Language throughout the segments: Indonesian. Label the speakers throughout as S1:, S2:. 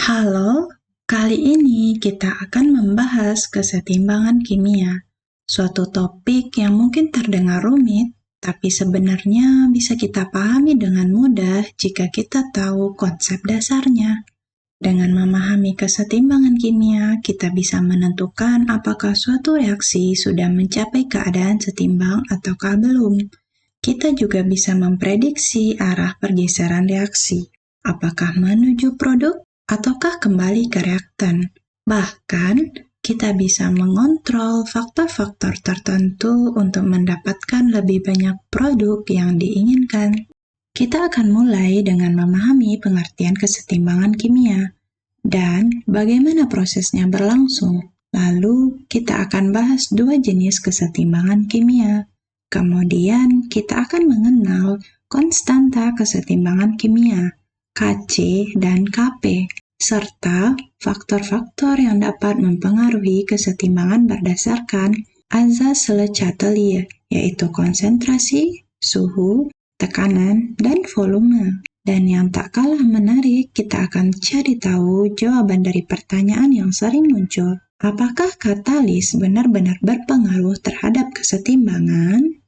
S1: Halo, kali ini kita akan membahas kesetimbangan kimia, suatu topik yang mungkin terdengar rumit, tapi sebenarnya bisa kita pahami dengan mudah jika kita tahu konsep dasarnya. Dengan memahami kesetimbangan kimia, kita bisa menentukan apakah suatu reaksi sudah mencapai keadaan setimbang ataukah belum. Kita juga bisa memprediksi arah pergeseran reaksi, apakah menuju produk ataukah kembali ke reaktan. Bahkan, kita bisa mengontrol faktor-faktor tertentu untuk mendapatkan lebih banyak produk yang diinginkan. Kita akan mulai dengan memahami pengertian kesetimbangan kimia dan bagaimana prosesnya berlangsung. Lalu, kita akan bahas dua jenis kesetimbangan kimia. Kemudian, kita akan mengenal konstanta kesetimbangan kimia, Kc dan Kp, serta faktor-faktor yang dapat mempengaruhi kesetimbangan berdasarkan azas Le Chatelier, yaitu konsentrasi, suhu, tekanan, dan volume. Dan yang tak kalah menarik, kita akan cari tahu jawaban dari pertanyaan yang sering muncul. Apakah katalis benar-benar berpengaruh terhadap kesetimbangan?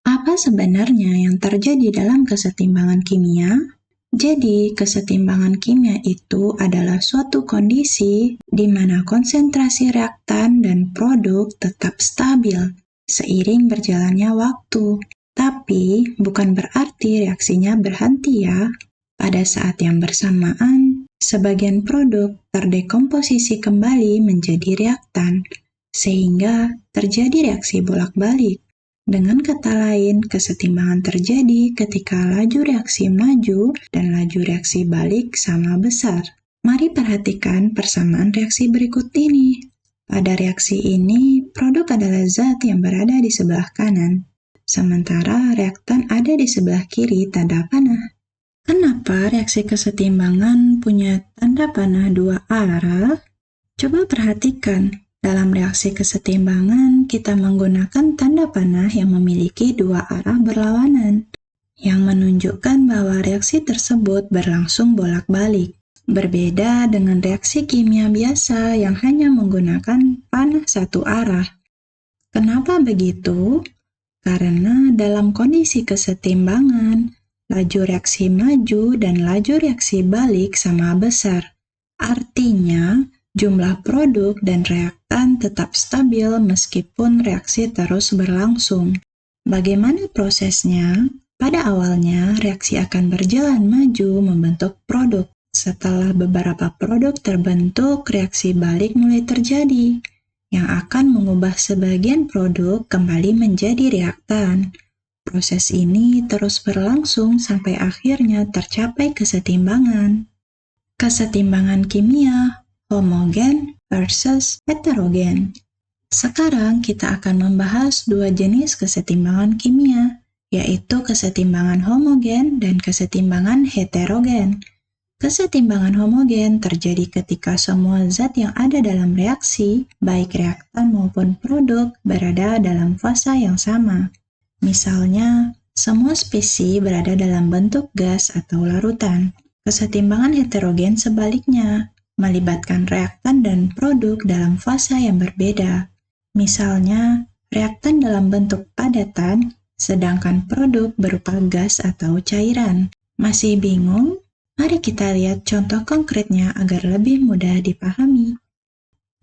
S1: Apa sebenarnya yang terjadi dalam kesetimbangan kimia? Jadi, kesetimbangan kimia itu adalah suatu kondisi di mana konsentrasi reaktan dan produk tetap stabil seiring berjalannya waktu. Tapi, bukan berarti reaksinya berhenti ya. Pada saat yang bersamaan, sebagian produk terdekomposisi kembali menjadi reaktan, sehingga terjadi reaksi bolak-balik. Dengan kata lain, kesetimbangan terjadi ketika laju reaksi maju dan laju reaksi balik sama besar. Mari perhatikan persamaan reaksi berikut ini. Pada reaksi ini, produk adalah zat yang berada di sebelah kanan, sementara reaktan ada di sebelah kiri tanda panah. Kenapa reaksi kesetimbangan punya tanda panah dua arah? Coba perhatikan. Dalam reaksi kesetimbangan, kita menggunakan tanda panah yang memiliki dua arah berlawanan, yang menunjukkan bahwa reaksi tersebut berlangsung bolak-balik. Berbeda dengan reaksi kimia biasa yang hanya menggunakan panah satu arah. Kenapa begitu? Karena dalam kondisi kesetimbangan, laju reaksi maju dan laju reaksi balik sama besar. Artinya, jumlah produk dan reaktan tetap stabil meskipun reaksi terus berlangsung. Bagaimana prosesnya? Pada awalnya, reaksi akan berjalan maju membentuk produk. Setelah beberapa produk terbentuk, reaksi balik mulai terjadi, yang akan mengubah sebagian produk kembali menjadi reaktan. Proses ini terus berlangsung sampai akhirnya tercapai kesetimbangan. Kesetimbangan kimia homogen versus heterogen. Sekarang kita akan membahas dua jenis kesetimbangan kimia, yaitu kesetimbangan homogen dan kesetimbangan heterogen. Kesetimbangan homogen terjadi ketika semua zat yang ada dalam reaksi, baik reaktan maupun produk, berada dalam fasa yang sama. Misalnya, semua spesies berada dalam bentuk gas atau larutan. Kesetimbangan heterogen sebaliknya, melibatkan reaktan dan produk dalam fasa yang berbeda. Misalnya, reaktan dalam bentuk padatan, sedangkan produk berupa gas atau cairan. Masih bingung? Mari kita lihat contoh konkretnya agar lebih mudah dipahami.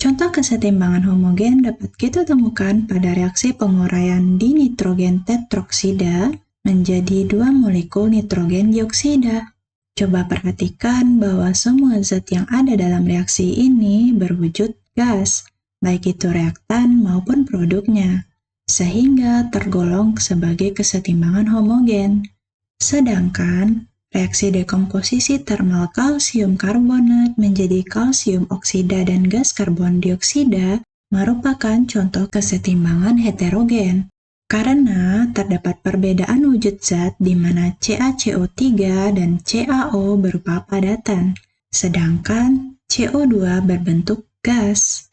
S1: Contoh kesetimbangan homogen dapat kita temukan pada reaksi penguraian dinitrogen tetroksida menjadi 2 molekul nitrogen dioksida. Coba perhatikan bahwa semua zat yang ada dalam reaksi ini berwujud gas, baik itu reaktan maupun produknya, sehingga tergolong sebagai kesetimbangan homogen. Sedangkan, reaksi dekomposisi termal kalsium karbonat menjadi kalsium oksida dan gas karbon dioksida merupakan contoh kesetimbangan heterogen. Karena terdapat perbedaan wujud zat di mana CaCO3 dan CaO berupa padatan, sedangkan CO2 berbentuk gas.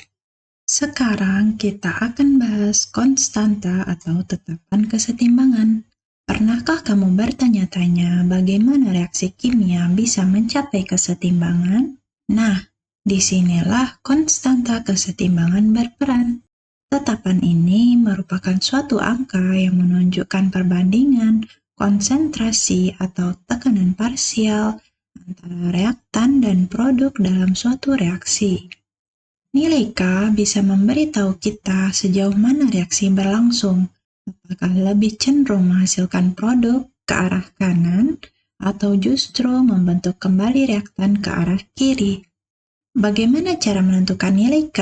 S1: Sekarang kita akan bahas konstanta atau tetapan kesetimbangan. Pernahkah kamu bertanya-tanya bagaimana reaksi kimia bisa mencapai kesetimbangan? Nah, disinilah konstanta kesetimbangan berperan. Tetapan ini merupakan suatu angka yang menunjukkan perbandingan konsentrasi atau tekanan parsial antara reaktan dan produk dalam suatu reaksi. Nilai K bisa memberitahu kita sejauh mana reaksi berlangsung, apakah lebih cenderung menghasilkan produk ke arah kanan atau justru membentuk kembali reaktan ke arah kiri. Bagaimana cara menentukan nilai K?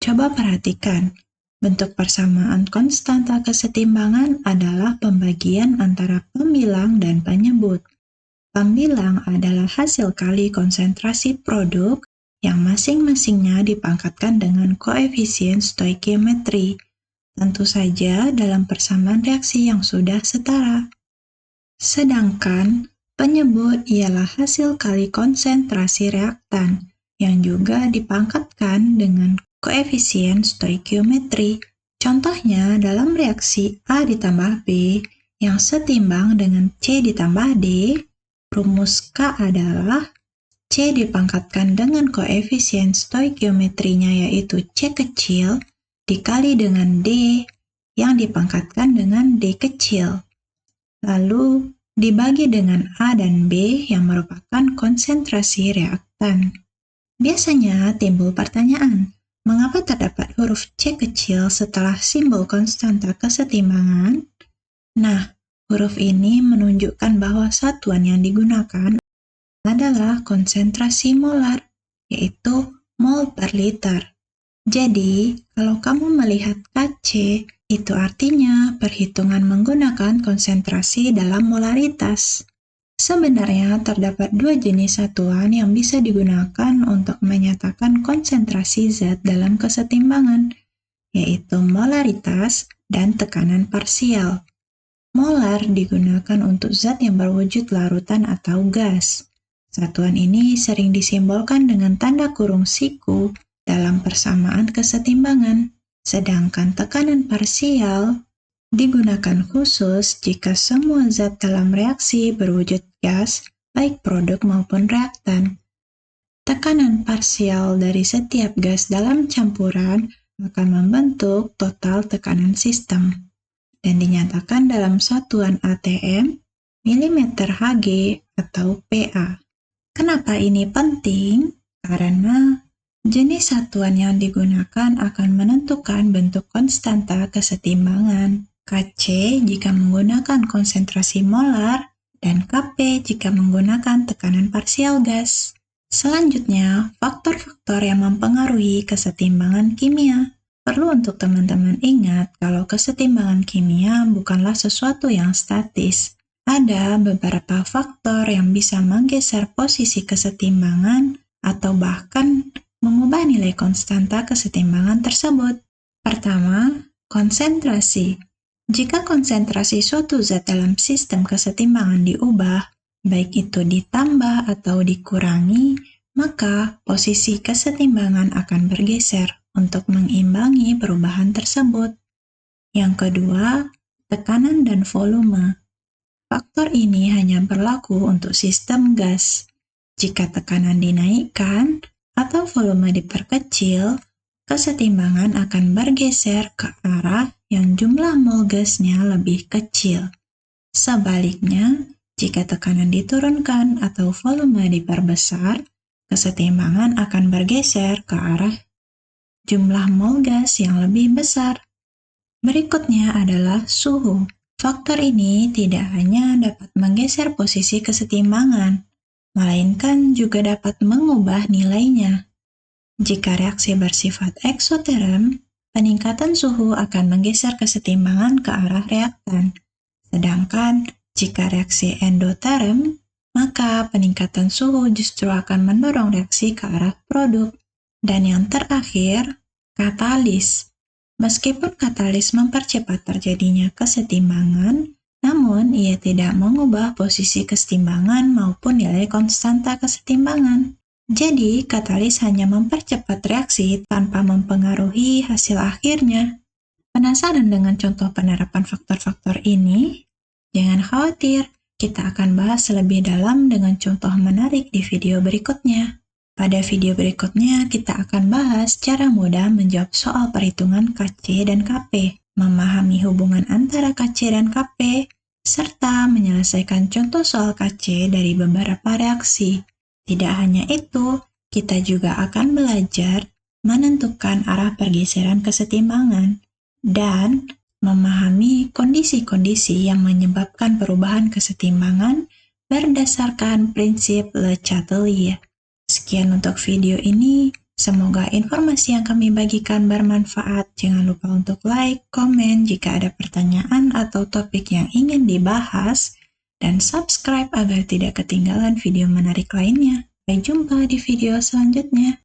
S1: Coba perhatikan. Bentuk persamaan konstanta kesetimbangan adalah pembagian antara pembilang dan penyebut. Pembilang adalah hasil kali konsentrasi produk yang masing-masingnya dipangkatkan dengan koefisien stoikiometri, tentu saja dalam persamaan reaksi yang sudah setara. Sedangkan penyebut ialah hasil kali konsentrasi reaktan, yang juga dipangkatkan dengan koefisien stoikiometri. Contohnya dalam reaksi A ditambah B yang setimbang dengan C ditambah D, rumus K adalah C dipangkatkan dengan koefisien stoikiometrinya yaitu C kecil dikali dengan D yang dipangkatkan dengan D kecil. Lalu dibagi dengan A dan B yang merupakan konsentrasi reaktan. Biasanya timbul pertanyaan, mengapa terdapat huruf C kecil setelah simbol konstanta kesetimbangan? Nah, huruf ini menunjukkan bahwa satuan yang digunakan adalah konsentrasi molar, yaitu mol per liter. Jadi, kalau kamu melihat Kc, itu artinya perhitungan menggunakan konsentrasi dalam molaritas. Sebenarnya terdapat dua jenis satuan yang bisa digunakan untuk menyatakan konsentrasi zat dalam kesetimbangan, yaitu molaritas dan tekanan parsial. Molar digunakan untuk zat yang berwujud larutan atau gas. Satuan ini sering disimbolkan dengan tanda kurung siku dalam persamaan kesetimbangan, sedangkan tekanan parsial digunakan khusus jika semua zat dalam reaksi berwujud gas, baik produk maupun reaktan. Tekanan parsial dari setiap gas dalam campuran akan membentuk total tekanan sistem dan dinyatakan dalam satuan ATM, milimeter Hg atau PA. Kenapa ini penting? Karena jenis satuan yang digunakan akan menentukan bentuk konstanta kesetimbangan. Kc jika menggunakan konsentrasi molar, dan Kp jika menggunakan tekanan parsial gas. Selanjutnya, faktor-faktor yang mempengaruhi kesetimbangan kimia. Perlu untuk teman-teman ingat kalau kesetimbangan kimia bukanlah sesuatu yang statis. Ada beberapa faktor yang bisa menggeser posisi kesetimbangan atau bahkan mengubah nilai konstanta kesetimbangan tersebut. Pertama, konsentrasi. Jika konsentrasi suatu zat dalam sistem kesetimbangan diubah, baik itu ditambah atau dikurangi, maka posisi kesetimbangan akan bergeser untuk mengimbangi perubahan tersebut. Yang kedua, tekanan dan volume. Faktor ini hanya berlaku untuk sistem gas. Jika tekanan dinaikkan atau volume diperkecil, kesetimbangan akan bergeser ke arah yang jumlah mol gasnya lebih kecil. Sebaliknya, jika tekanan diturunkan atau volume diperbesar, kesetimbangan akan bergeser ke arah jumlah mol gas yang lebih besar. Berikutnya adalah suhu. Faktor ini tidak hanya dapat menggeser posisi kesetimbangan, melainkan juga dapat mengubah nilainya. Jika reaksi bersifat eksoterm, peningkatan suhu akan menggeser kesetimbangan ke arah reaktan. Sedangkan jika reaksi endoterm, maka peningkatan suhu justru akan mendorong reaksi ke arah produk. Dan yang terakhir, katalis. Meskipun katalis mempercepat terjadinya kesetimbangan, namun ia tidak mengubah posisi kesetimbangan maupun nilai konstanta kesetimbangan. Jadi, katalis hanya mempercepat reaksi tanpa mempengaruhi hasil akhirnya. Penasaran dengan contoh penerapan faktor-faktor ini? Jangan khawatir, kita akan bahas lebih dalam dengan contoh menarik di video berikutnya. Pada video berikutnya, kita akan bahas cara mudah menjawab soal perhitungan KC dan KP, memahami hubungan antara KC dan KP, serta menyelesaikan contoh soal KC dari beberapa reaksi. Tidak hanya itu, kita juga akan belajar menentukan arah pergeseran kesetimbangan dan memahami kondisi-kondisi yang menyebabkan perubahan kesetimbangan berdasarkan prinsip Le Chatelier. Sekian untuk video ini. Semoga informasi yang kami bagikan bermanfaat. Jangan lupa untuk like, komen jika ada pertanyaan atau topik yang ingin dibahas, dan subscribe agar tidak ketinggalan video menarik lainnya. Sampai jumpa di video selanjutnya.